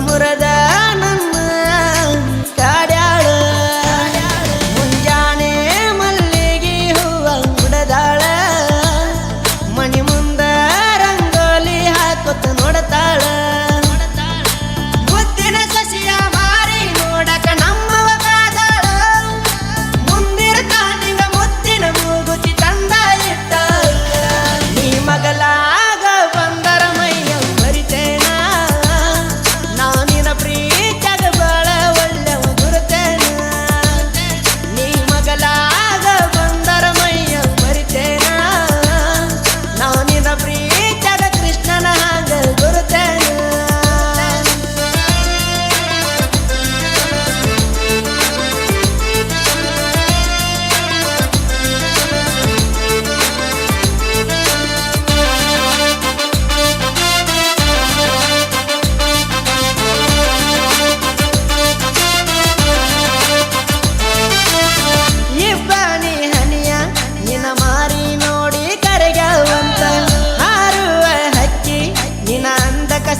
ಮುರದ ನಮ್ಮ ಕಾಡ್ಯಾಳ ಮುಂಜಾನೆ ಮಲ್ಲಿಗೆ ಹೂವ ಮುಡದಾಳ ಮನಿ ಮುಂದ ರಂಗೋಲಿ ಹಾಕೋತ ನೋಡತಾಳ ಮುದ್ದಿನ ಸಸಿಯ ಮಾರಿ ನೋಡಕ ನಮ್ಮವ ಕಾದಾಳ ಮುಂದಿರ್ತಾನಿಂಗ ಮುತ್ತಿನ ಮೂಗುತಿ ತಂದ ಇಟ್ಟ ನೀ ಮಗಲಾಗ ಬಂದರ ಮೈಯ ಬರಿತೇನ ಪ್ರೀತಿಯಾಗ ಬಾಳ ಒಳ್ಳೆವ ಗುರುತೇನ ನೀ ಮಗಲಾಗ ಬಂದರ ಮೈಯ ಮರಿತೇನ ನಾನಿನ ಪ್ರೀತಿಯಾಗ ಕೃಷ್ಣನ ಹಾಗ ಗುರುತೇನ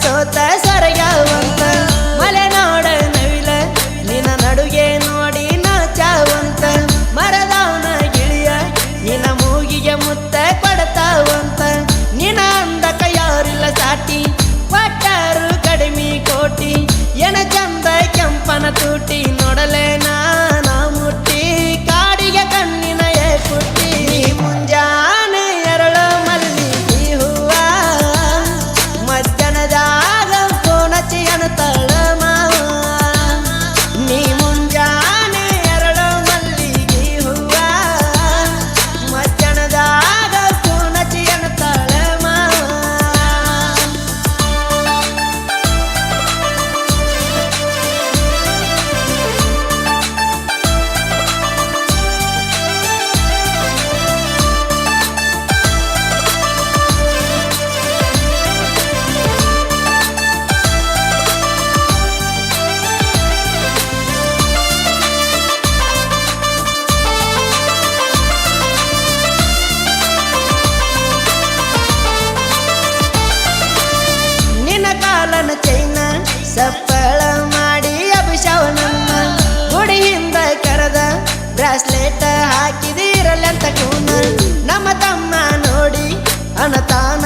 ಸೋತ ಸರಗವಂತ ಮಲೆ ನೋಡ ನವಿಲ ನಿನ್ನ ನಡುಗೆ ನೋಡಿ ನಾಚಾವಂತ ಮರದವನ ಗಿಳಿಯ ನಿನ್ನ ಮೂಗಿಗೆ ಮುತ್ತ ಕೊಡತಾವಂತ ನಿನ್ನ ಅಂದಕ ಯಾರಿಲ್ಲ ಸಾಟಿ ಒಟ್ಟಾರು ಕಡಿಮೆ ಕೋಟಿ ಎನ ಚಂದ ಕೆಂಪನ ತೂಟಿ ನೋಡಲೇ ನಾ ಮುಟ್ಟಿ ಕಾಡಿಗೆ ಕಣ್ಣಿನ ಪುಟ್ಟಿ ಮುಂಜಾನೆ ಎರಳು ಮಲ್ಲಿಗೆ ಹೂವ ಮಧ್ಯಾಹ್ನದಾಗ ಕೋಣಚಿ ಅನ್ನತಾಳ ಮಾವ ನೀ ಮುಂಜಾನೆ ಎರಳು ಮಲ್ಲಿಗೆ ಹೂವ ಮಧ್ಯಾಹ್ನದಾಗ ಕೋಣಚಿ ಅನ್ನತಾಳ ಮಾವ ಚೈನ ಸಪ್ಪಳ ಮಾಡಿ ಅಭಿಷವನನ್ನ ಗುಡಿಯಿಂದ ಕರೆದ ಬ್ರಾಸ್ಲೆಟ್ ಹಾಕಿದಿರಲ್ಲಂತ ಕೂನ ನಮ್ಮ ತಮ್ಮ ನೋಡಿ ಅನತಾನ